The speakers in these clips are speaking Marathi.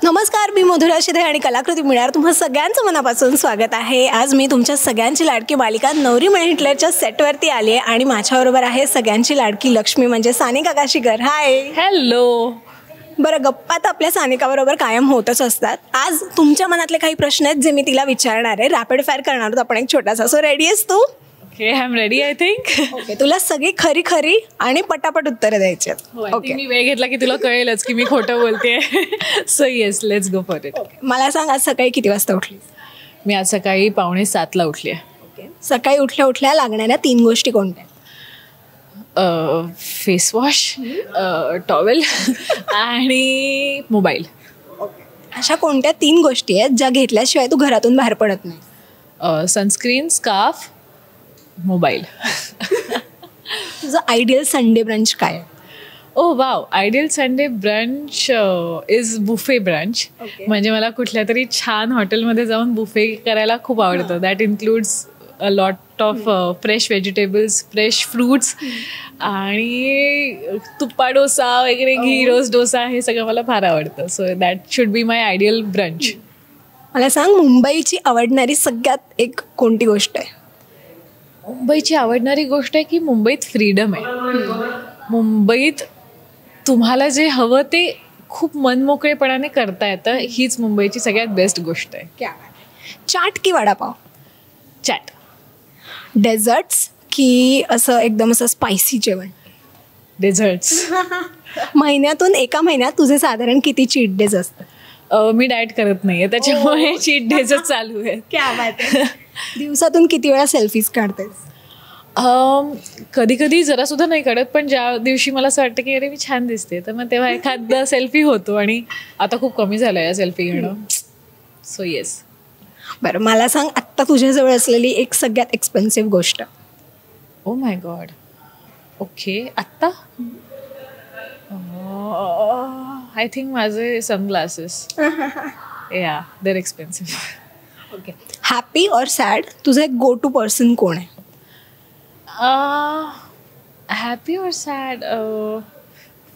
नमस्कार, मी मधुरा शिधे आणि कलाकृती मिळणार तुम्हा सगळ्यांचं मनापासून स्वागत आहे. आज मी तुमच्या सगळ्यांची लाडकी मालिका नवरी मन हिटलरच्या सेटवरती आली आहे आणि माझ्याबरोबर आहे सगळ्यांची लाडकी लक्ष्मी म्हणजे सानिका काशीकर. हाय. हॅलो. बरं, गप्पा तर आपल्या सानिकाबरोबर कायम होतच असतात. आज तुमच्या मनातले काही प्रश्न आहेत जे मी तिला विचारणार आहे. रॅपिड फायर करणार आहोत आपण एक छोटासा. सो रेडी आहेस तू? Okay, I am ready. I think okay, तुला सगळी खरी खरी आणि पटापट उत्तरं द्यायची आहेत. ओके, मी वेळ घेतला की तुला कळेलच की मी खोटं बोलते. So yes, let's go for it. मला सांग, आज सकाळी किती वाजता उठली? मी आज सकाळी 6:45 उठली आहे. ओके, सकाळी उठल्या उठल्या लागणाऱ्या 3 गोष्टी कोणत्या? फेस वॉश, टॉवेल आणि मोबाईल. अशा कोणत्या 3 गोष्टी आहेत ज्या घेतल्याशिवाय तू घरातून बाहेर पडत नाही? Sunscreen, scarf, mobile. तुझं आयडियल संडे ब्रंच काय आहे? ओ wow, ideal Sunday brunch is buffet brunch. म्हणजे मला कुठल्या तरी छान हॉटेलमध्ये जाऊन बुफे करायला खूप आवडतं. That includes a lot of fresh vegetables, fresh fruits आणि तुप्पा डोसा वगैरे, घी रोज डोसा, हे सगळं मला फार आवडतं. So that should be my ideal brunch. मला सांग, मुंबईची आवडणारी सगळ्यात एक कोणती गोष्ट आहे? मुंबईची आवडणारी गोष्ट आहे की मुंबईत फ्रीडम आहे. मुंबईत तुम्हाला जे हवं ते खूप मनमोकळेपणाने करता येतं. हीच मुंबईची सगळ्यात बेस्ट गोष्ट आहे. क्या चाट की वडापाव? चॅट. डेझर्ट्स की असं एकदम असं स्पायसी जेवण? डेझर्ट्स. महिन्यातून एका महिन्यात तुझे साधारण किती चीट डेज असतात? मी डाएट करत नाहीये, त्याच्यामुळे चीट डेजच चालू आहे. क्या बात आहे. दिवसातून किती वेळा सेल्फीज काढतेस? कधी कधी जरा सुद्धा नाही काढत, पण ज्या दिवशी मला असं वाटतं की अरे मी छान दिसते, तर मग तेव्हा एखादा सेल्फी होतो. आणि आता खूप कमी झालं आहे सेल्फी घेणं. So yes. बरं, मला सांग, आत्ता तुझ्याजवळ असलेली एक सगळ्यात एक्सपेन्सिव्ह गोष्ट? Oh my God. ओके, आत्ता आय थिंक माझे सनग्लासेस. या, देर एक्सपेन्सिव्ह. ओके, हॅपी और सॅड तुझं एक गो टू पर्सन कोण आहे? हॅपी और सॅड?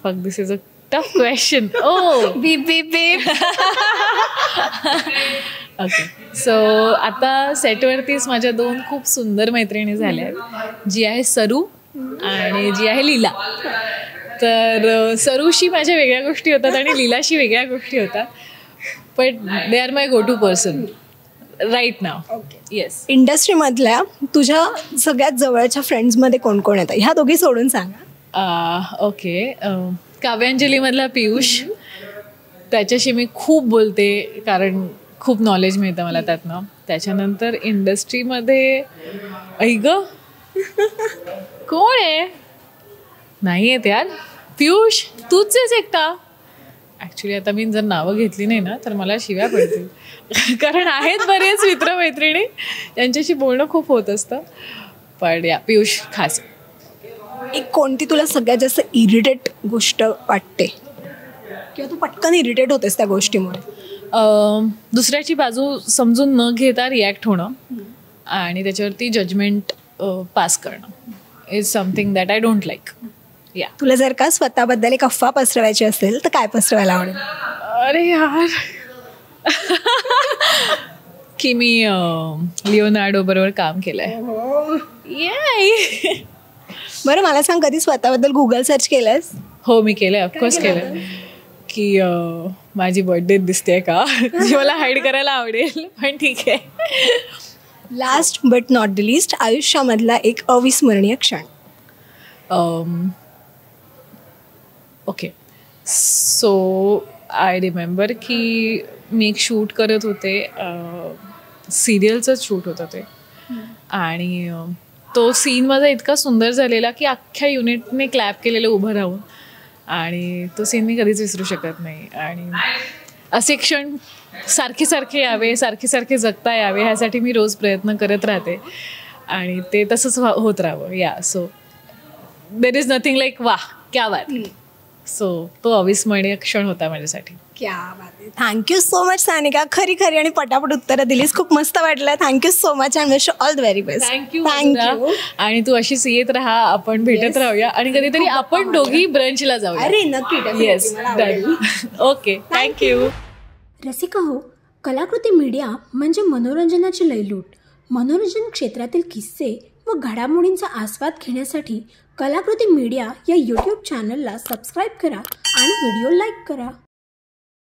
फक, दिस is a tough question. O beep beep beep. Okay, so आता सेटवरतीच माझ्या 2 खूप सुंदर मैत्रिणी झाल्या आहेत, जी आहे सरू आणि जी आहे लीला. तर सरूशी माझ्या वेगळ्या गोष्टी होतात आणि लीलाशी वेगळ्या गोष्टी होतात, but they are my go to person right now. Okay, yes. इंडस्ट्रीमधल्या तुझ्या सगळ्यात जवळच्या फ्रेंड्समध्ये कोण कोण येतं? ह्या दोघी सोडून सांगा. ओके, काव्यांजलीमधला पियुष, त्याच्याशी मी खूप बोलते कारण खूप नॉलेज मिळतं मला त्यातनं. त्याच्यानंतर इंडस्ट्रीमध्ये ऐक कोण आहे? नाही आहेत यार. पियुष, तूच आहेस एकटा. ॲक्च्युली आता मी जर नावं घेतली नाही ना तर मला शिव्या पडतील. कारण आहेत बरेच मित्रमैत्रिणी, त्यांच्याशी बोलणं खूप होत असतं, पण या पियुष खास. एक कोणती तुला सगळ्यात जास्त इरिटेट गोष्ट वाटते किंवा तू पटकन इरिटेट होतेस त्या गोष्टीमुळे? दुसऱ्याची बाजू समजून न घेता रिॲक्ट होणं आणि त्याच्यावरती जजमेंट पास करणं is something that I don't like. या. तुला जर का स्वतःबद्दल एक अफवा पसरवायची असेल तर काय पसरवायला आवडेल? अरे यार, की मी लिओनार्डो बरोबर काम केलंय. बरं, मला सांग, कधी स्वतःबद्दल गुगल सर्च केलंस? हो, मी केलंय, ऑफकोर्स केलंय. की माझी बर्थडे दिसते का, जी मला हाईड करायला आवडेल, पण ठीक आहे. Last but not the list, आयुष्यामधला एक अविस्मरणीय क्षण? ओके, सो आय रिमेंबर की मी एक शूट करत होते, सिरियलचंच शूट होतं ते, आणि तो सीन माझा इतका सुंदर झालेला की अख्ख्या युनिटने क्लॅप केलेलं उभं राहून, आणि तो सीन मी कधीच विसरू शकत नाही. आणि असे क्षण सारखे सारखे यावे, सारखे सारखे जगता यावे, ह्यासाठी मी रोज प्रयत्न करत राहते आणि ते तसंच होत राहावं. या, so there is nothing like वाह क्या बात. सो तो अविस्मरणीय क्षण होता माझ्यासाठी. क्या बात आहे. थँक्यू सो मच सानिका, खरी खरी आणि पटापट उत्तरं दिलीस, खूप मस्त वाटलं. Thank you so much and wish all the very best. Thank you. आणि तू अशीच येत राहा, आपण भेटत राहूया आणि कधीतरी आपण दोघी ब्रंचला जाऊया. अरे नक्की. Yes, done. Okay, thank you. Rasika हो, कलाकृती मीडिया म्हणजे मनोरंजनाची लयलूट. मनोरंजन क्षेत्रातील किस्से व घडामोडींचा आस्वाद घेण्यासाठी कलाकृती मीडिया या यूट्यूब चॅनलला सबस्क्राईब करा आणि व्हिडिओ लाईक करा.